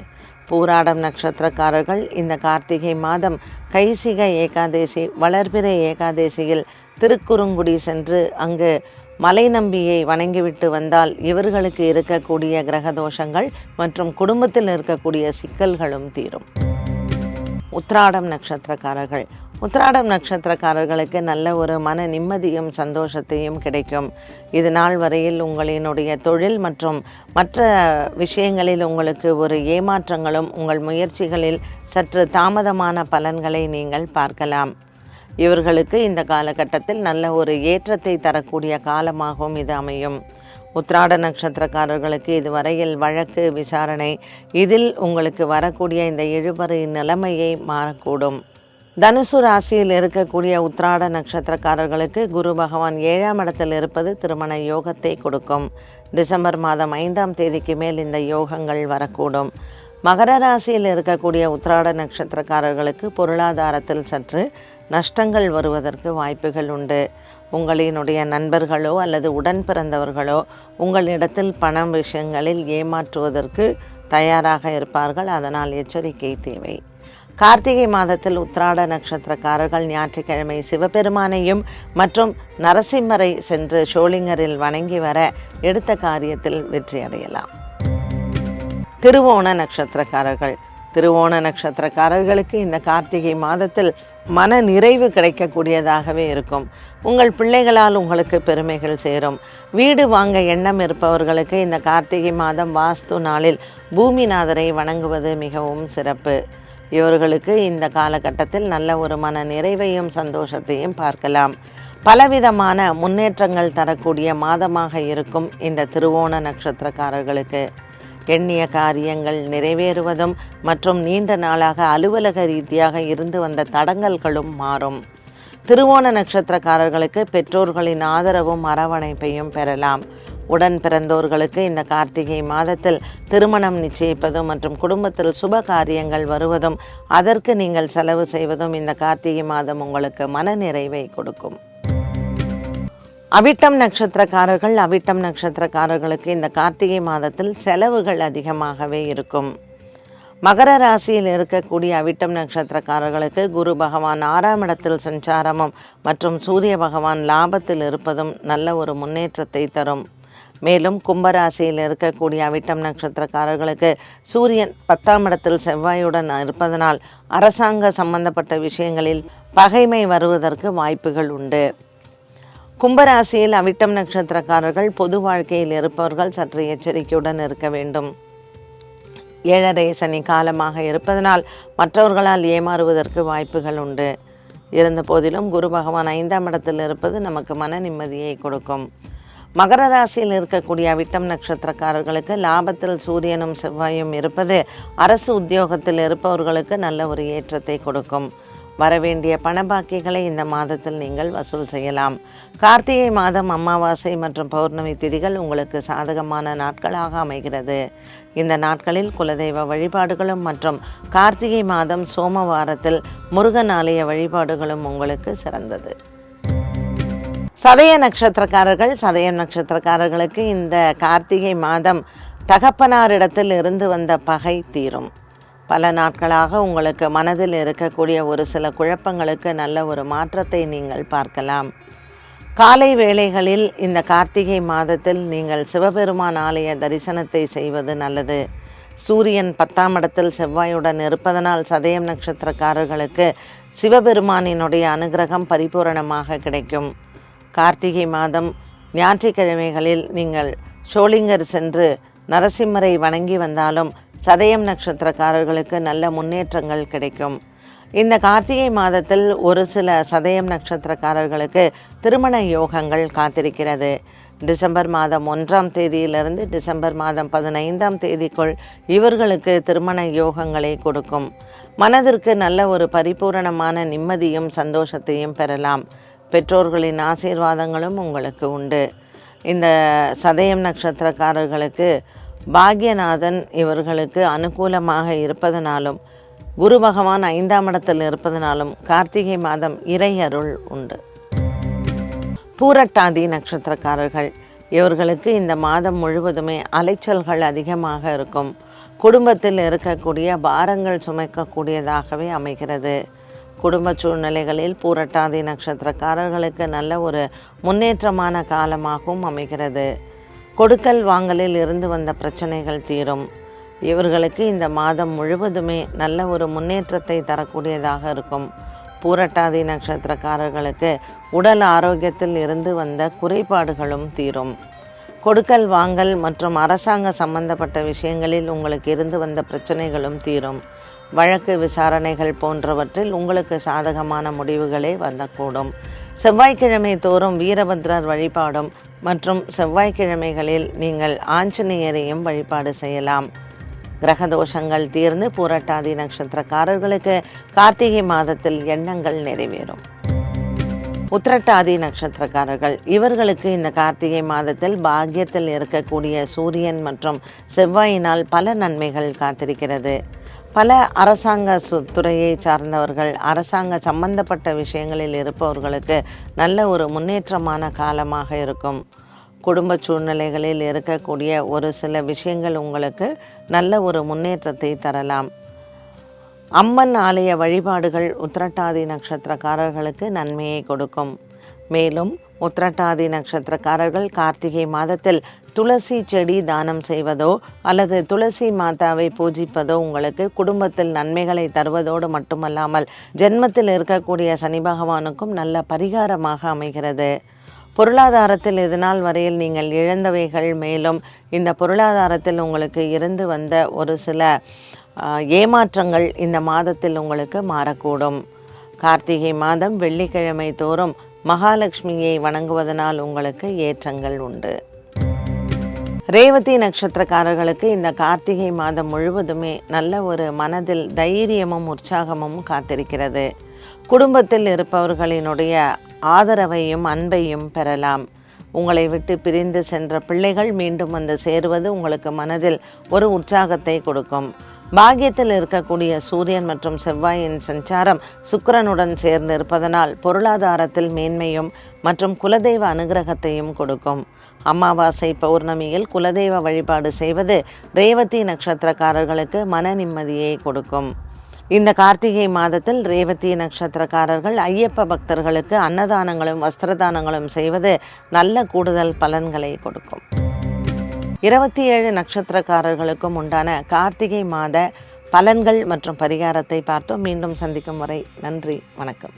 பூராடம் நட்சத்திரக்காரர்கள் இந்த கார்த்திகை மாதம் கைசிக ஏகாதேசி வளர்பிறை ஏகாதேசியில் திருக்குறுங்குடி சென்று அங்கு மலை நம்பியை வணங்கிவிட்டு வந்தால் இவர்களுக்கு இருக்கக்கூடிய கிரகதோஷங்கள் மற்றும் குடும்பத்தில் இருக்கக்கூடிய சிக்கல்களும் தீரும். உத்திராடம் நட்சத்திரக்காரர்கள் உத்திராடம் நட்சத்திரக்காரர்களுக்கு நல்ல ஒரு மன நிம்மதியும் சந்தோஷத்தையும் கிடைக்கும். இது நாள் வரையில் உங்களினுடைய தொழில் மற்றும் மற்ற விஷயங்களில் உங்களுக்கு ஒரு ஏமாற்றங்களும் உங்கள் முயற்சிகளில் சற்று தாமதமான பலன்களை நீங்கள் பார்க்கலாம். இவர்களுக்கு இந்த காலகட்டத்தில் நல்ல ஒரு ஏற்றத்தை தரக்கூடிய காலமாகவும் இது அமையும். உத்திராட நட்சத்திரக்காரர்களுக்கு இதுவரையில் வழக்கு விசாரணை இதில் உங்களுக்கு வரக்கூடிய இந்த இழுபறி நிலைமையை மாறக்கூடும். தனுசு ராசியில் இருக்கக்கூடிய உத்திராட நட்சத்திரக்காரர்களுக்கு குரு பகவான் 7ஆம் இடத்தில் இருப்பது திருமண யோகத்தை கொடுக்கும். டிசம்பர் மாதம் 5ஆம் தேதிக்கு மேல் இந்த யோகங்கள் வரக்கூடும். மகர ராசியில் இருக்கக்கூடிய உத்திராட நட்சத்திரக்காரர்களுக்கு பொருளாதாரத்தில் சற்று நஷ்டங்கள் வருவதற்கு வாய்ப்புகள் உண்டு. உங்களினுடைய நண்பர்களோ அல்லது உடன் பிறந்தவர்களோ உங்களிடத்தில் பணம் விஷயங்களில் ஏமாற்றுவதற்கு தயாராக இருப்பார்கள். அதனால் எச்சரிக்கை தேவை. கார்த்திகை மாதத்தில் உத்திராட நட்சத்திரக்காரர்கள் ஞாயிற்றுக்கிழமை சிவபெருமானையும் மற்றும் நரசிம்மரை சென்று ஷோலிங்கரில் வணங்கி வர எடுத்த காரியத்தில் வெற்றி அடையலாம். திருவோண நட்சத்திரக்காரர்கள் திருவோண நட்சத்திரக்காரர்களுக்கு இந்த கார்த்திகை மாதத்தில் மன நிறைவு கிடைக்கக்கூடியதாகவே இருக்கும். உங்கள் பிள்ளைகளால் உங்களுக்கு பெருமைகள் சேரும். வீடு வாங்க எண்ணம் இருப்பவர்களுக்கு இந்த கார்த்திகை மாதம் வாஸ்து நாளில் பூமிநாதரை வணங்குவது மிகவும் சிறப்பு. இவர்களுக்கு இந்த காலகட்டத்தில் நல்ல ஒரு மன நிறைவையும் சந்தோஷத்தையும் பார்க்கலாம். பலவிதமான முன்னேற்றங்கள் தரக்கூடிய மாதமாக இருக்கும் இந்த திருவோண நட்சத்திரக்காரர்களுக்கு. எண்ணிய காரியங்கள் நிறைவேறுவதும் மற்றும் நீண்ட நாளாக அலுவலக ரீதியாக இருந்து வந்த தடங்கல்களும் மாறும். திருவோண நட்சத்திரக்காரர்களுக்கு பெற்றோர்களின் ஆதரவும் அரவணைப்பையும் பெறலாம். உடன் பிறந்தோர்களுக்கு இந்த கார்த்திகை மாதத்தில் திருமணம் நிச்சயிப்பதும் மற்றும் குடும்பத்தில் சுப காரியங்கள் வருவதும் அதற்கு நீங்கள் செலவு செய்வதும் இந்த கார்த்திகை மாதம் உங்களுக்கு மன நிறைவை கொடுக்கும். அவிட்டம் நட்சத்திரக்காரர்களுக்கு இந்த கார்த்திகை மாதத்தில் செலவுகள் அதிகமாகவே இருக்கும். மகர ராசியில் இருக்கக்கூடிய அவிட்டம் நட்சத்திரக்காரர்களுக்கு குரு பகவான் 6ஆம் இடத்தில் சஞ்சாரமும் மற்றும் சூரிய பகவான் லாபத்தில் இருப்பதும் நல்ல ஒரு முன்னேற்றத்தை தரும். மேலும் கும்பராசியில் இருக்கக்கூடிய அவிட்டம் நட்சத்திரக்காரர்களுக்கு சூரியன் 10ஆம் இடத்தில் செவ்வாயுடன் இருப்பதனால் அரசாங்க சம்பந்தப்பட்ட விஷயங்களில் பகைமை வருவதற்கு வாய்ப்புகள் உண்டு. கும்பராசியில் அவிட்டம் நட்சத்திரக்காரர்கள் பொது வாழ்க்கையில் இருப்பவர்கள் சற்று எச்சரிக்கையுடன் இருக்க வேண்டும். 7.5 சனி காலமாக இருப்பதனால் மற்றவர்களால் ஏமாறுவதற்கு வாய்ப்புகள் உண்டு. இருந்த போதிலும் குரு பகவான் 5ஆம் இடத்தில் இருப்பது நமக்கு மன நிம்மதியை கொடுக்கும். மகர ராசியில் இருக்கக்கூடிய அவிட்டம் நட்சத்திரக்காரர்களுக்கு லாபத்தில் சூரியனும் செவ்வாயும் இருப்பது அரசு உத்தியோகத்தில் இருப்பவர்களுக்கு நல்ல ஒரு ஏற்றத்தை கொடுக்கும். வரவேண்டிய பணபாக்கிகளை இந்த மாதத்தில் நீங்கள் வசூல் செய்யலாம். கார்த்திகை மாதம் அமாவாசை மற்றும் பௌர்ணமி திதிகள் உங்களுக்கு சாதகமான நாட்களாக அமைகிறது. இந்த நாட்களில் குலதெய்வ வழிபாடுகளும் மற்றும் கார்த்திகை மாதம் சோமவாரத்தில் முருகன் ஆலய வழிபாடுகளும் உங்களுக்கு சிறந்தது. சதய நட்சத்திரக்காரர்களுக்கு இந்த கார்த்திகை மாதம் தகப்பனாரிடத்தில் இருந்து வந்த பகை தீரும். பல நாட்களாக உங்களுக்கு மனதில் இருக்கக்கூடிய ஒரு சில குழப்பங்களுக்கு நல்ல ஒரு மாற்றத்தை நீங்கள் பார்க்கலாம். காலை வேளைகளில் இந்த கார்த்திகை மாதத்தில் நீங்கள் சிவபெருமான் ஆலய தரிசனத்தை செய்வது நல்லது. சூரியன் 10ஆம் இடத்தில் செவ்வாயுடன் இருப்பதனால் சதயம் நட்சத்திரக்காரர்களுக்கு சிவபெருமானினுடைய அனுகிரகம் பரிபூரணமாக கிடைக்கும். கார்த்திகை மாதம் ஞாயிற்றுக்கிழமைகளில் நீங்கள் ஷோலிங்கர் சென்று நரசிம்மரை வணங்கி வந்தாலும் சதயம் நட்சத்திரக்காரர்களுக்கு நல்ல முன்னேற்றங்கள் கிடைக்கும். இந்த கார்த்திகை மாதத்தில் ஒரு சில சதயம் நட்சத்திரக்காரர்களுக்கு திருமண யோகங்கள் காத்திருக்கிறது. டிசம்பர் மாதம் 1ஆம் தேதியிலிருந்து டிசம்பர் மாதம் 15ஆம் தேதிக்குள் இவர்களுக்கு திருமண யோகங்களை கொடுக்கும். மனதிற்கு நல்ல ஒரு பரிபூரணமான நிம்மதியும் சந்தோஷத்தையும் பெறலாம். பெற்றோர்களின் ஆசீர்வாதங்களும் உங்களுக்கு உண்டு. இந்த சதயம் நட்சத்திரக்காரர்களுக்கு பாக்யநாதன் இவர்களுக்கு அனுகூலமாக இருப்பதனாலும் குரு பகவான் 5ஆம் இடத்தில் இருப்பதனாலும் கார்த்திகை மாதம் இறை அருள் உண்டு. பூரட்டாதி நட்சத்திரக்காரர்கள், இவர்களுக்கு இந்த மாதம் முழுவதுமே அலைச்சல்கள் அதிகமாக இருக்கும். குடும்பத்தில் இருக்கக்கூடிய பாரங்கள் சுமைக்கக்கூடியதாகவே அமைகிறது. குடும்ப சூழ்நிலைகளில் பூரட்டாதி நட்சத்திரக்காரர்களுக்கு நல்ல ஒரு முன்னேற்றமான காலமாகவும் அமைகிறது. கொடுக்கல் வாங்கலில் இருந்து வந்த பிரச்சனைகள் தீரும். இவர்களுக்கு இந்த மாதம் முழுவதுமே நல்ல ஒரு முன்னேற்றத்தை தரக்கூடியதாக இருக்கும். பூரட்டாதி நட்சத்திரக்காரர்களுக்கு உடல் ஆரோக்கியத்தில் இருந்து வந்த குறைபாடுகளும் தீரும். கொடுக்கல் வாங்கல் மற்றும் அரசாங்க சம்பந்தப்பட்ட விஷயங்களில் உங்களுக்கு இருந்து வந்த பிரச்சனைகளும் தீரும். வழக்கு விசாரணைகள் போன்றவற்றில் உங்களுக்கு சாதகமான முடிவுகளே வந்தக்கூடும். செவ்வாய்க்கிழமை தோறும் வீரபத்ரர் வழிபாடும் மற்றும் செவ்வாய்க்கிழமைகளில் நீங்கள் ஆஞ்சநேயரையும் வழிபாடு செய்யலாம். கிரகதோஷங்கள் தீர்ந்து பூரட்டாதி நட்சத்திரக்காரர்களுக்கு கார்த்திகை மாதத்தில் எண்ணங்கள் நிறைவேறும். உத்திரட்டாதி நட்சத்திரக்காரர்கள், இவர்களுக்கு இந்த கார்த்திகை மாதத்தில் பாக்கியத்தில் இருக்கக்கூடிய சூரியன் மற்றும் செவ்வாயினால் பல நன்மைகள் காத்திருக்கிறது. பல அரசாங்க துறையை சார்ந்தவர்கள், அரசாங்க சம்பந்தப்பட்ட விஷயங்களில் இருப்பவர்களுக்கு நல்ல ஒரு முன்னேற்றமான காலமாக இருக்கும். குடும்ப சூழ்நிலைகளில் இருக்கக்கூடிய ஒரு சில விஷயங்கள் உங்களுக்கு நல்ல ஒரு முன்னேற்றத்தை தரலாம். அம்மன் ஆலய வழிபாடுகள் உத்திரட்டாதி நட்சத்திரக்காரர்களுக்கு நன்மையை கொடுக்கும். மேலும் உத்திரட்டாதி நட்சத்திரக்காரர்கள் கார்த்திகை மாதத்தில் துளசி செடி தானம் செய்வதோ அல்லது துளசி மாதாவை பூஜிப்பதோ உங்களுக்கு குடும்பத்தில் நன்மைகளை தருவதோடு மட்டுமல்லாமல் ஜென்மத்தில் இருக்கக்கூடிய சனி பகவானுக்கும் நல்ல பரிகாரமாக அமைகிறது. பொருளாதாரத்தில் இதுநாள் வரையில் நீங்கள் இழந்தவைகள், மேலும் இந்த பொருளாதாரத்தில் உங்களுக்கு இருந்து வந்த ஒரு சில ஏமாற்றங்கள் இந்த மாதத்தில் உங்களுக்கு மாறக்கூடும். கார்த்திகை மாதம் வெள்ளிக்கிழமை தோறும் மகாலட்சுமியை வணங்குவதனால் உங்களுக்கு ஏற்றங்கள் உண்டு. ரேவதி நட்சத்திரக்காரர்களுக்கு இந்த கார்த்திகை மாதம் முழுவதுமே நல்ல ஒரு மனதில் தைரியமும் உற்சாகமும் காத்திருக்கிறது. குடும்பத்தில் இருப்பவர்களினுடைய ஆதரவையும் அன்பையும் பெறலாம். உங்களை விட்டு பிரிந்து சென்ற பிள்ளைகள் மீண்டும் வந்து சேருவது உங்களுக்கு மனதில் ஒரு உற்சாகத்தை கொடுக்கும். பாக்கியத்தில் இருக்கக்கூடிய சூரியன் மற்றும் செவ்வாயின் சஞ்சாரம் சுக்கிரனுடன் சேர்ந்து இருப்பதனால் பொருளாதாரத்தில் மேன்மையும் மற்றும் குலதெய்வ அனுகிரகத்தையும் கொடுக்கும். அமாவாசை பௌர்ணமியில் குலதெய்வ வழிபாடு செய்வது ரேவதி நட்சத்திரக்காரர்களுக்கு மன நிம்மதியை கொடுக்கும். இந்த கார்த்திகை மாதத்தில் ரேவதி நட்சத்திரக்காரர்கள் ஐயப்ப பக்தர்களுக்கு அன்னதானங்களும் வஸ்திரதானங்களும் செய்வது நல்ல கூடுதல் பலன்களை கொடுக்கும். 27 நட்சத்திரக்காரர்களுக்கும் உண்டான கார்த்திகை மாத பலன்கள் மற்றும் பரிகாரத்தை பார்த்தோம். மீண்டும் சந்திக்கும் வரை நன்றி, வணக்கம்.